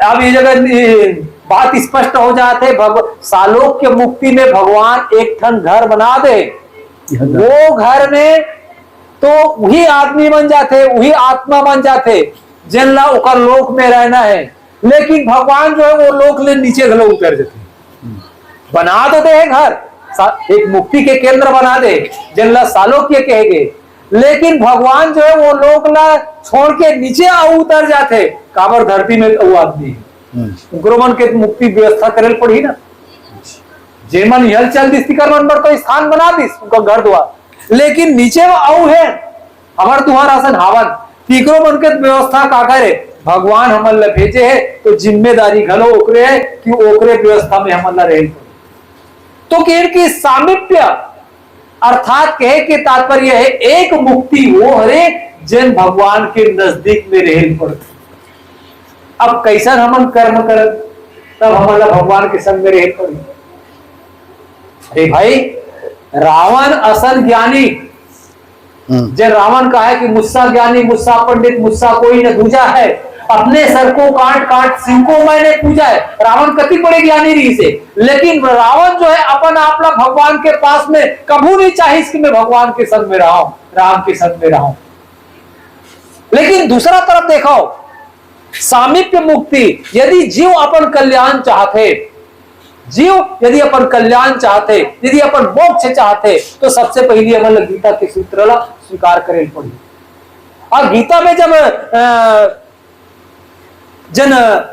अब ये जगह बात स्पष्ट हो जाते, सालोक्य मुक्ति में भगवान एक ठन घर बना दे, वो घर में तो वही आदमी बन जाते, वही आत्मा बन जाते, जिनला उकर लोक में रहना है। लेकिन भगवान जो है वो लोक ले नीचे घलो उतर जाते, बना तो दे घर, एक मुक्ति के केंद्र बना दे, जिनला सालोक्य कहेंगे, लेकिन भगवान जो है वो लोक ला छोड़ के नीचे उतर जाते, काबर धरती में वो आदमी है, उनको मन के मुक्ति व्यवस्था करे पड़ी ना, जेमन हल चल दिस मन पर तो स्थान बना दिस उनका घर द्वार, लेकिन नीचे वो आऊ है हमार तुहार आसन हावन, तीकरो मन के व्यवस्था का करे, भगवान हमन ला भेजे है तो जिम्मेदारी घलो ओकरे है कि ओकरे व्यवस्था में हमन ला रहे। तो केर की सामीप्य अर्थात कहे के तात्पर्य है एक मुक्ति वो हरे जिन भगवान के नजदीक में रह पड़ते। अब कैसा हमन कर्म कर तब हमारा भगवान के संग में रह पड़े। अरे भाई, रावण असल ज्ञानी, जब रावण कहा है कि मुझसा ज्ञानी मुझसा पंडित मुझसा कोई न दूजा है, अपने सर को काट काट सिंह को मैंने पूजा है। रावण कति बड़े ज्ञानी रही से, लेकिन रावण जो है अपन आपला भगवान के पास में कभी नहीं चाहिए कि मैं भगवान के संग में रहा हूं, राम के संग में रहा हूं। लेकिन दूसरा तरफ देखो, सामीप्य मुक्ति, यदि जीव अपन कल्याण चाहते, जीव यदि अपन कल्याण चाहते, यदि अपन मोक्ष चाहते, तो सबसे पहले हमें गीता के सूत्र ला स्वीकार करे पड़ी। और गीता में जब जन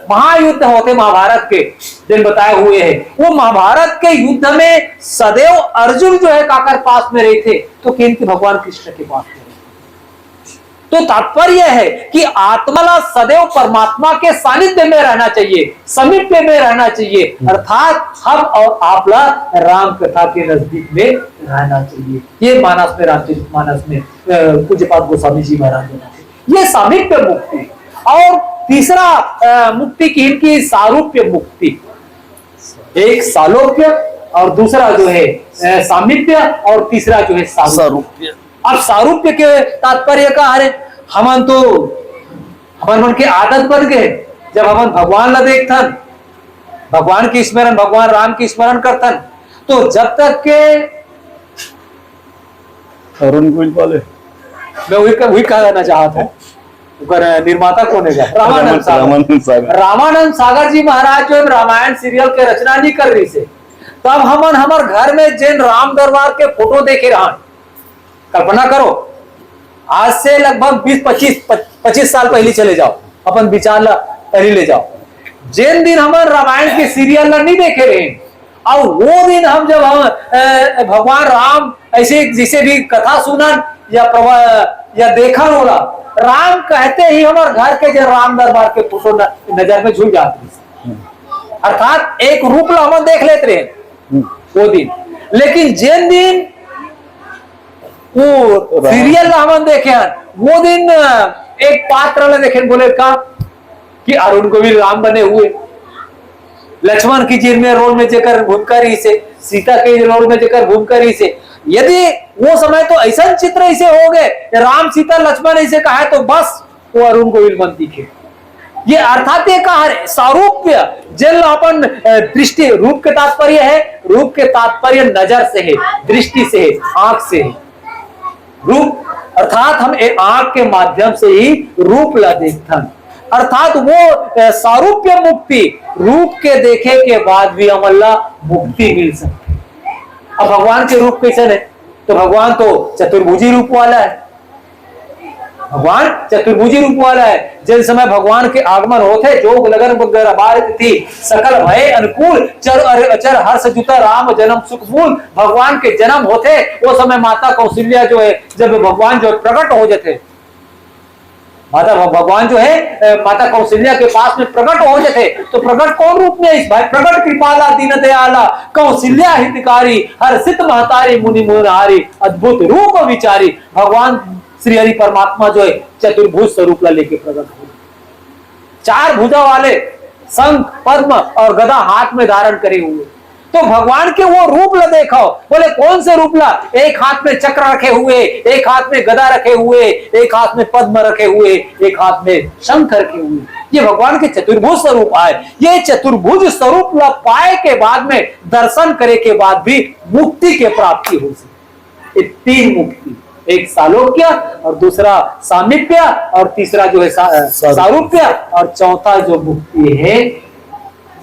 महायुद्ध होते महाभारत के जिन बताए हुए हैं, वो महाभारत के युद्ध में सदैव अर्जुन जो है काकर पास में रहे थे, तो किंतु भगवान कृष्ण के पास में। तो तात्पर्य है कि आत्मा सदैव परमात्मा के सानिध्य में रहना चाहिए, समीप्य में रहना चाहिए, अर्थात हम और आपला राम कथा के नजदीक में रहना चाहिए। ये मानस में रामचरित मानस में पूज्यपाद गोस्वामी जी महाराज ने, ये सामीप्य मुक्ति। और तीसरा मुक्ति की इनकी सारूप्य मुक्ति, एक सालोक्य और दूसरा जो है सामीप्य और तीसरा जो है सारूप्य। अब सारूप्य के तात्पर्य का अरे हमन तो हमन मन के आदत बन गए, जब हमन भगवान ला देखथन, भगवान की स्मरण, भगवान राम की स्मरण करथन, तो जब तक के अरुण गोइल वाले मैं वही कहना चाहता हूँ, निर्माता कौन है? रामानंद सागर। रामानंद सागर जी महाराज जो रामायण सीरियल के रचना नहीं कर रही से, तब हमन हमार घर में जिन राम दरबार के फोटो देखे रहा, कल्पना करो आज से लगभग 20-25 साल पहले चले जाओ, अपन विचार ला पहले ले जाओ, जिन दिन हमारे रामायण के सीरियल ला नहीं देखे रहे, और वो दिन हम जब हम भगवान राम ऐसे जिसे भी कथा सुनन या देखा होला, राम कहते ही हमारे घर के जो राम दरबार के फोटो नजर में झूल जाते, अर्थात एक रूप ला हम देख लेते रहे वो दिन। लेकिन जिन दिन वो सीरियल हमन देखे हन, वो दिन एक पात्र ला देखे बोले का कि अरुण गोविल राम बने हुए, लक्ष्मण की जी में रोल में जेकर भूमिका रही से, सीता के रोल में जेकर भूमिका रही से, यदि वो समय तो ऐसा चित्र ऐसे हो गए राम सीता लक्ष्मण ऐसे कहा है तो बस वो अरुण गोविल बन दिखे। ये अर्थात ये कहा है सारूप्य जल अपन दृष्टि, रूप के तात्पर्य है, रूप के तात्पर्य नजर से है, दृष्टि से है, आंख से है। रूप अर्थात हम एक आंख के माध्यम से ही रूप ला देखथन, अर्थात वो सारूप्य मुक्ति, रूप के देखे के बाद भी हमला मुक्ति मिल सकती। अब भगवान के रूप कैसे है, तो भगवान तो चतुर्भुजी रूप वाला है, भगवान चतुर्भुजी रूप वाला है। जिस समय भगवान के आगमन होते जोग लगन बारित थी, सकल भय अनुकूल, चर अचर हर्ष जुता राम जन्म सुख मूल। भगवान के जन्म होते वो समय माता कौशल्या जो है, जब भगवान जो प्रकट हो जाते, माता भगवान जो है माता कौशल्या के पास में प्रकट हो जाते, तो प्रकट कौन रूप में इस भाई, प्रकट कृपाला दीन दयाला कौशल्या हितकारी हर्षित महतारी मुनि मुरारी अद्भुत रूप विचारी। भगवान श्री हरि परमात्मा जो है चतुर्भुज स्वरूप ला लेके प्रकट हो, चार भुजा वाले, शंख पद्म और गदा हाथ में धारण करे हुए। तो भगवान के वो रूप ला देखो, बोले कौन से रूप ला, एक हाथ में चक्र रखे हुए, एक हाथ में गदा रखे हुए, एक हाथ में पद्म रखे हुए, एक हाथ में शंख रखे हुए। ये भगवान के चतुर्भुज स्वरूप आए। ये चतुर्भुज स्वरूप ला पाए के बाद में दर्शन करे के बाद भी मुक्ति के प्राप्ति हो सकती। ये तीन मुक्ति, एक सालोक्य और दूसरा सामीप्य और तीसरा जो है सारूप्य और चौथा जो मुक्ति है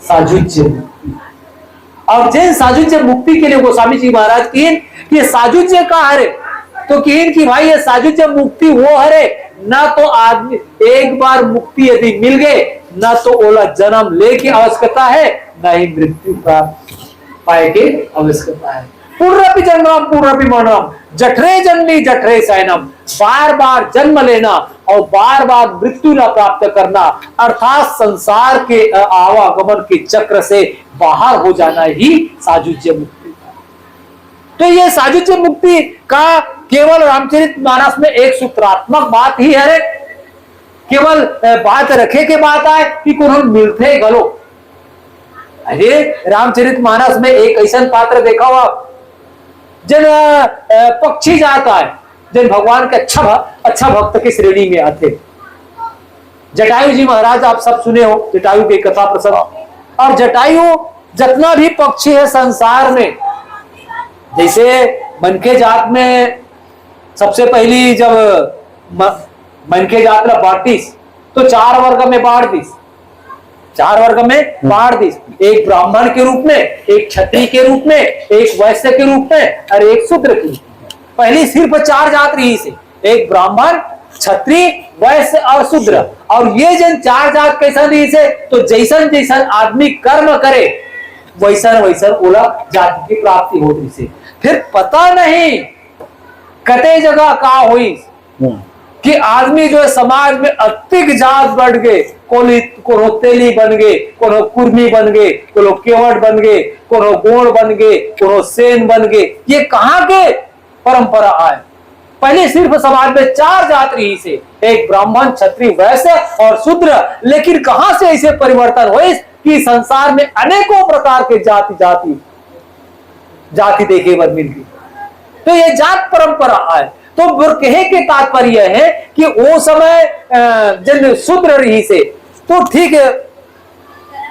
साजुज्य मुक्ति। और जिन साजुज्य मुक्ति के लिए गोस्वामी जी महाराज की ये साजुज्य का हरे, तो कहन कि भाई ये साजुज्य मुक्ति वो हरे ना, तो आदमी एक बार मुक्ति यदि मिल गए ना तो ओला जन्म लेके आवश्यकता है, ना ही मृत्यु प्राप्त पाए के आवश्यकता है। पुनरपि जन्मम पुनरपि मरणम जठरे जन्मी जठरे शयनम, बार बार जन्म लेना और बार बार मृत्यु न प्राप्त करना, अर्थात संसार के आवागमन के चक्र से बाहर हो जाना ही साजुज्य मुक्ति। तो ये साजुज्य मुक्ति का केवल रामचरितमानस में एक सूत्रात्मक बात ही है, केवल बात रखे के बात आए कि कौन मिलते गलो। अरे रामचरितमानस में एक ऐसा पात्र देखा हुआ जिन पक्षी जाता है, जिन भगवान के अच्छा भक्त की श्रेणी में आते। जटायु जी महाराज आप सब सुने हो जटायु की कथा प्रसंग, और जटायु जितना भी पक्षी है संसार में, जैसे मनके जात में सबसे पहली जब मनके जात ला बांटिस तो चार वर्ग में बांट दिस, चार वर्ग में बांट दिस, एक ब्राह्मण के रूप में, एक क्षत्रिय के रूप में, एक वैश्य के रूप में और एक शूद्र के रूप में। पहली सिर्फ चार जात रही से, एक ब्राह्मण, क्षत्रिय, वैश्य और शूद्र। और ये जन चार जात कैसा रही से, तो जैसन जैसन आदमी कर्म करे वैसन वैसन ओला जाति की प्राप्ति होती से। फिर पता नहीं कते जगह का हुई कि आदमी जो है समाज में अतिक जात बढ़ गए, कोनो तेली बन गए, कोनो कुर्मी बन गए, कोनो केवट बन गए, कोनो गोड़ बन गए, कोनो सेन बन गए। ये कहाँ के परंपरा आए? पहले सिर्फ समाज में चार जात रही से, एक ब्राह्मण, क्षत्रिय, वैश्य और शूद्र। लेकिन कहां से ऐसे परिवर्तन हुए कि संसार में अनेकों प्रकार के जाति देखे बर मिल गई। तो ये जात परंपरा आए। तो कहे के तात्पर्य है कि वो समय जन शूद्र रही से, तो ठीक है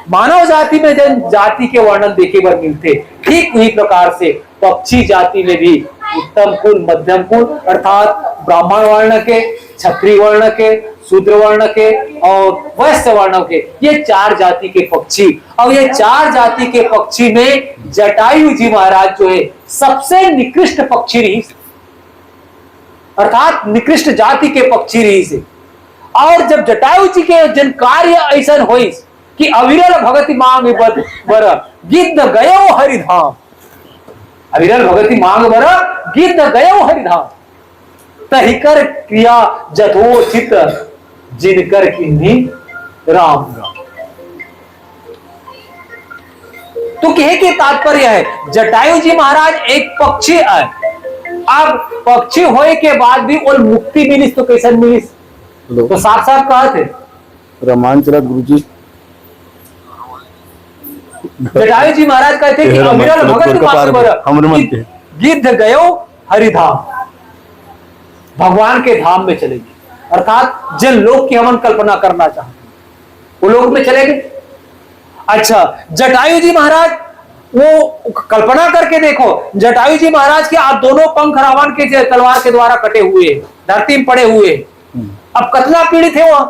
मानव जाति में जन जाति के वर्णन देखे बर मिलते, ठीक उसी प्रकार से पक्षी जाति में भी उत्तम कुल, मध्यम कुल अर्थात ब्राह्मण वर्ण के, क्षत्रिय वर्ण के, शूद्र वर्ण के और वैश्य वर्ण के, ये चार जाति के पक्षी। और ये चार जाति के पक्षी में जटायु जी महाराज जो है सबसे निकृष्ट पक्षी रही, अर्थात निकृष्ट जाति के पक्षी रही से। और जब जटायु जी के जन कार्य ऐसा हुई कि अविरल भगति मांग बर गिद्ध गयो हरिधाम, अविरल भगति मांग बर गिद्ध गयो हरिधाम, तहिकर क्रिया जथोचित जिनकर किन्हीं राम राम। तो कहे के तात्पर्य है जटायु जी महाराज एक पक्षी है, अब पक्षी होए के बाद भी और मुक्ति मिलिस तो कैसे मिलिस? तो साफ साफ कहा थे रामायण चला गुरु जी जटायु जी महाराज कहते कि अविरल भगत हमरे मन के गिद्ध गयो हरिधाम, भगवान के धाम में चले गए। अर्थात जिन लोग की हम कल्पना करना चाहते वो लोग में चले गए। अच्छा, जटायु जी महाराज वो कल्पना करके देखो, जटायु जी महाराज के आज दोनों पंख रावण के तलवार के द्वारा कटे हुए, धरती में पड़े हुए। अब कितना पीड़ित है वहां?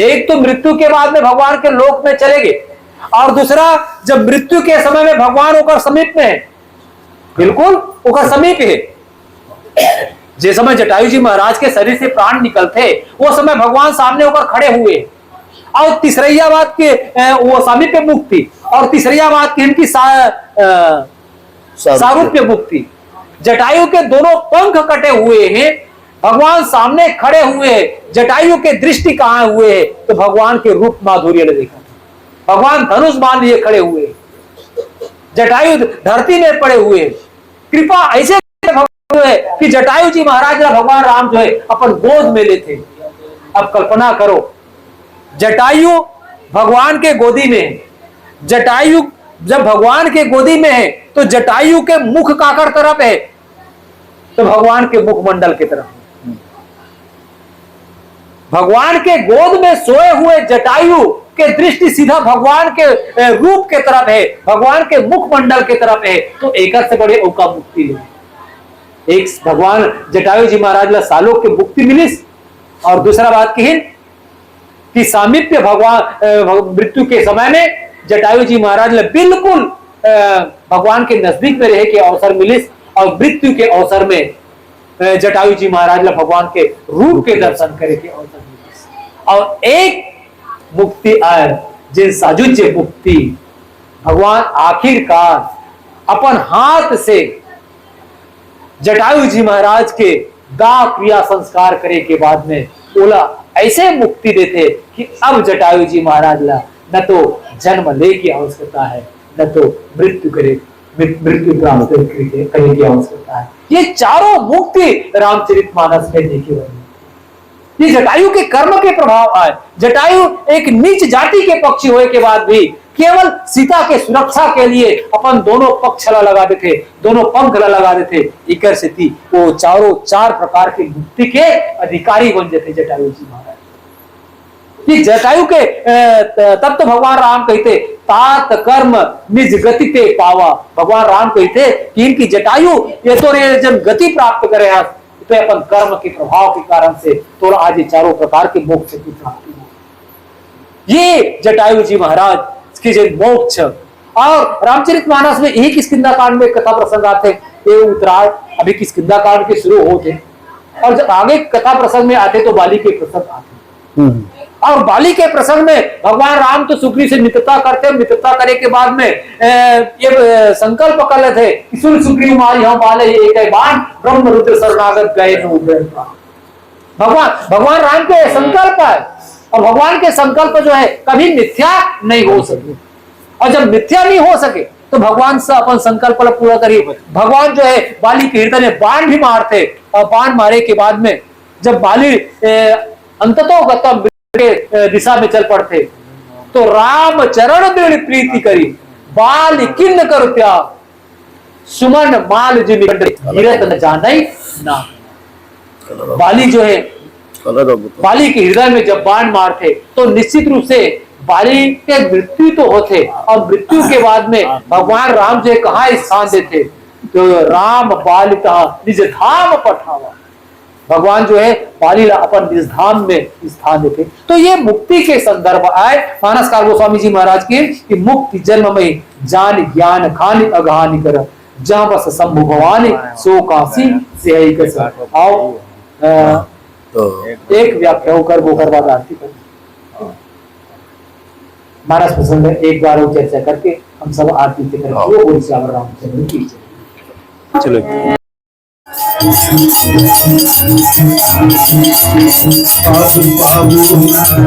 एक तो मृत्यु के बाद में भगवान के लोक में चले गए, और दूसरा जब मृत्यु के समय में भगवान होकर समीप में है, बिल्कुल होकर समीप है। जिस समय जटायु जी महाराज के शरीर से प्राण निकलते वो समय भगवान सामने होकर खड़े हुए। और तीसरिया बात के वो सामीप्य मुक्ति, और तीसरिया बात की इनकी सारूप्य मुक्ति। जटायु के दोनों पंख कटे हुए हैं, भगवान सामने खड़े हुए हैं। जटायु के दृष्टि कहां हुए है? तो भगवान के रूप माधुर्य ने देखा। भगवान धनुष बांध लिए खड़े हुए, जटायु धरती में पड़े हुए। कृपा ऐसे हुए कि जटायु जी महाराज भगवान राम जो है अपन गोद में लेते। अब कल्पना करो, जटायु भगवान के गोदी में, जटायु जब भगवान के गोदी में है तो जटायु के मुख काकर तरफ है? तो भगवान के मुखमंडल की तरफ। भगवान के गोद में सोए हुए जटायु के दृष्टि सीधा भगवान के रूप के तरफ है, भगवान के मुखमंडल के तरफ है। तो एक से बड़े ओका मुक्ति है। एक भगवान जटायु जी महाराज ला सालों की मुक्ति मिली, और दूसरा बात की कि सामीप्य भगवान मृत्यु के समय में जटायु जी महाराज ला बिल्कुल भगवान के नजदीक में रहे के अवसर मिली, और मृत्यु के अवसर में जटायु जी महाराज ला भगवान के रूप के दर्शन करे के अवसर मिली। और एक मुक्ति आय जिन साजुज्य मुक्ति भगवान आखिरकार अपन हाथ से जटायु जी महाराज के दाह क्रिया संस्कार करे के बाद में बोला ऐसे मुक्ति देते कि अब जटायु जी महाराज ला न तो जन्म ले की आवश्यकता है, न तो मृत्यु मृत्यु प्राप्त करने की आवश्यकता है। ये चारों मुक्ति रामचरितमानस में देखी गई। ये जटायु के कर्म के प्रभाव आए। जटायु एक नीच जाति के पक्षी होने के बाद भी केवल सीता के सुरक्षा के लिए अपन दोनों पक्ष लगा देते, दोनों पंख लगा देते। इकर से थी वो चारों चार प्रकार की मुक्ति के अधिकारी बन जाते जटायु जी महाराज। कि जटायु के तब तो भगवान राम कहते तात कर्म निज गति पे पावा। भगवान राम कहते कि इनकी जटायु ये तो जब गति प्राप्त करे तो अपन कर्म के प्रभाव के कारण से तो आज ये चारों प्रकार के मोक्ष की प्राप्ति हो। ये जटायु जी महाराज के जो मोक्ष। और रामचरितमानस में एक किष्किंधा कांड में कथा प्रसंग आते, ये उत्तरायण अभी किष्किंधा कांड के शुरू होते, और जब आगे कथा प्रसंग में आते तो बाली के प्रसंग आते। और बाली के प्रसंग में भगवान राम तो सुग्रीव से मित्रता करते, मित्रता करे के बाद में ये संकल्प कर लेते कि सुन सुग्रीव मारी हम बाले एक बाण ब्रह्म रुद्र शरणागत गए भगवान राम के संकल्प है, और भगवान के संकल्प जो है कभी मिथ्या नहीं हो सके। और जब मिथ्या नहीं हो सके तो भगवान से अपन संकल्प पूरा करिए। भगवान जो है बाली के हृदय में बाण भी मारते, और बाण मारे के बाद में जब बाली अंततः दिशा में चल पड़ते तो राम चरण दृढ़ प्रीति करी बाल किन्न कर त्याग सुमन माल जिन गिरत न जाने ना। बाली जो है बाली के हृदय में जब बाण मारते तो निश्चित रूप से बाली के मृत्यु तो होते, और मृत्यु के बाद में भगवान राम जो है कहाँ स्थान देते तो राम बालिका निज धाम पठावा। भगवान जो है बाली अपन निज धाम में स्थान देते। तो ये मुक्ति के संदर्भ आए मानसकार गोस्वामी जी महाराज के कि मुक्ति जन्म में जान ज्ञान खानी अगहानी कर जहां बस शंभु भवानी सो काशी से आओ। एक व्याख्या होकर वो करवा आरती कर मानस प्रसंग एक बार वो चर्चा करके हम सब आरती करें। वो बोल श्याम रामचंद्र की चलो। बाबू बाबू राम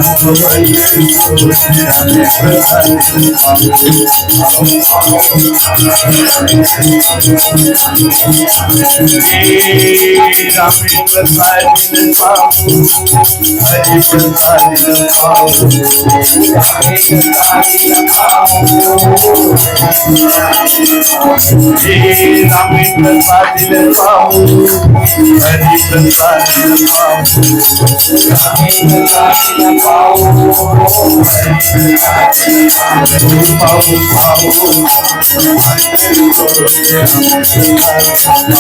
प्रसाद पाऊ हरि प्रसाद पाऊ राम प्रसाद पाऊ हरि प्रसाद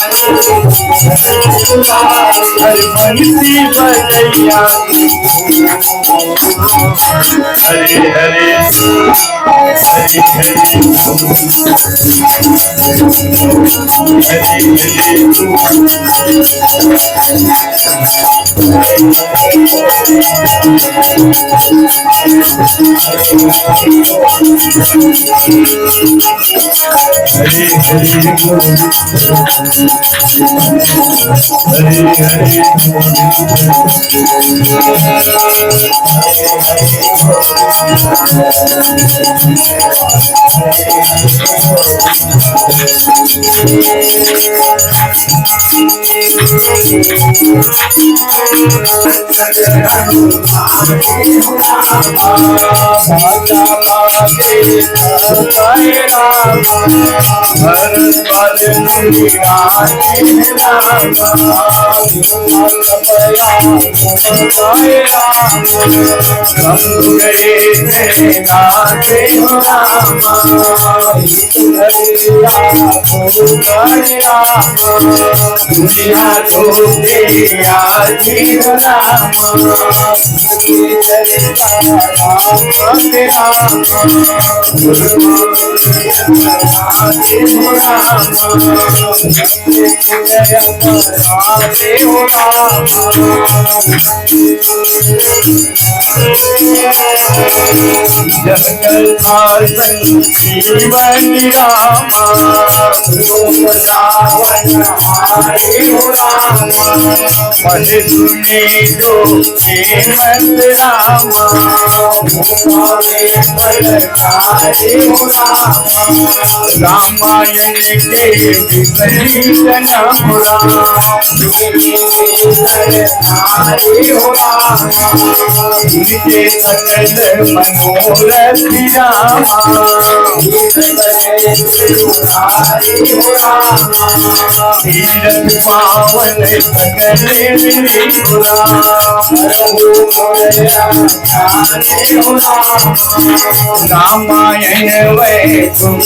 हरे हर बंसी बजैया हरे हरे हरे पढ़े सुने जो हेमंत रामा रामायण के विपरीत नमुरा मुझे सकल मनोरथ रामा तीरथ पावन सकल रामायण वै तुम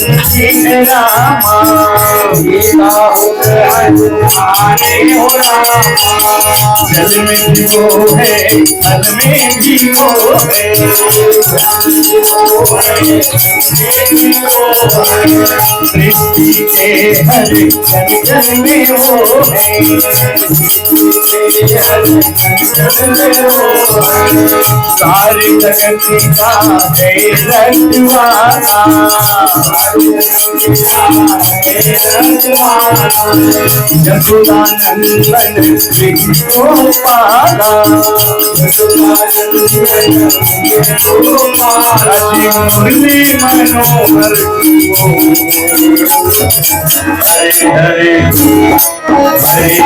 रामा जल में भिगो है फल में भिगो है सृष्टि के हर जंगल में वो है सारी जगत का है रखवाला यशोदा नंदन को पाला मुरली मनोहर हरे हरे हरे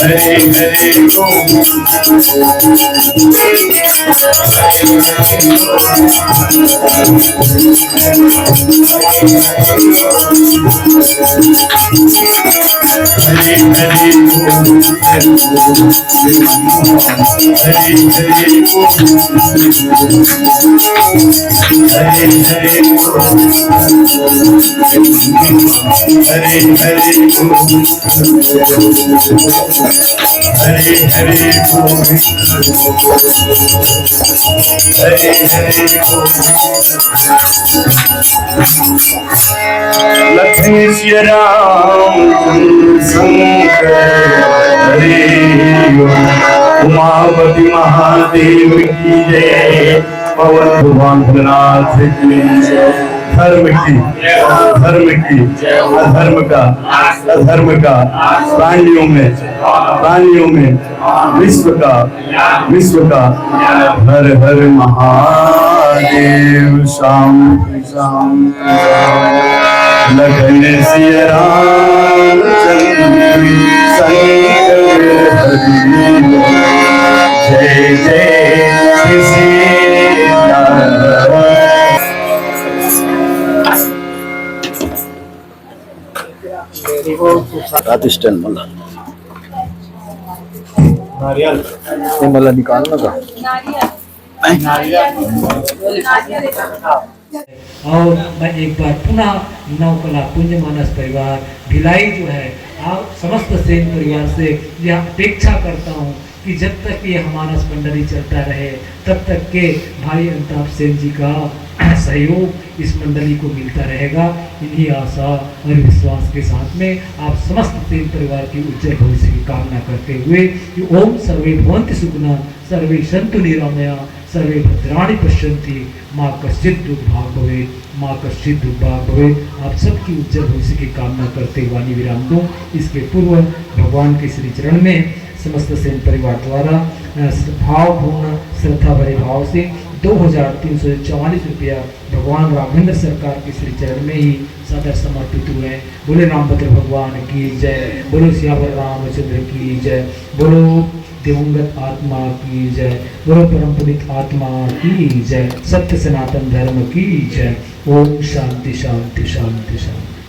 हरे हरे लक्ष्मी श्री राम शंकर हरे उमापति महादेव की जय पवन भगवान की जय धर्म की अधर्म का प्राणियों में विश्व का हर हर महादेव शांति लगन सिया राम चंद्र शंकर हरि जय जय राधिष्ठन मला ते मला निकालना का नारियल और मैं एक बार पुनः नवकला पुंज मानस परिवार भिलाई जो है आप समस्त सेन परिवार से यह अपेक्षा करता हूँ कि जब तक ये हमारा मंडली चलता रहे तब तक के भाई अमिताभ सेन जी का सहयोग इस मंडली को मिलता रहेगा। इन्हीं आशा और विश्वास के साथ में आप समस्त सेन परिवार की उज्जवल भविष्य की कामना करते हुए कि ओम सर्वे भवन्तु सुखिनः सर्वे सन्तु निरामया सर्वे भद्राणि पश्यन्ति माँ कश्चित् दुर्भाग् भवेत् माँ कश्चित् दुर्भाग् भवेत्। आप सबकी उज्जवल भविष्य की कामना करते हुए वाणी विराम दूं। इसके पूर्व भगवान के श्री चरण में समस्त सेन परिवार द्वारा भावपूर्ण श्रद्धा भरे भाव से 2344 रुपया भगवान राघवेंद्र सरकार के श्री चरण में ही सदर समर्पित हुए हैं। बोले रामभद्र भगवान की जय, बोलो सियावर रामचंद्र की जय, बोलो दिवंगत आत्मा की जय, बोलो परम पुनीत आत्मा की जय, सत्य सनातन धर्म की जय। ओम शांति शांति शांति शांति।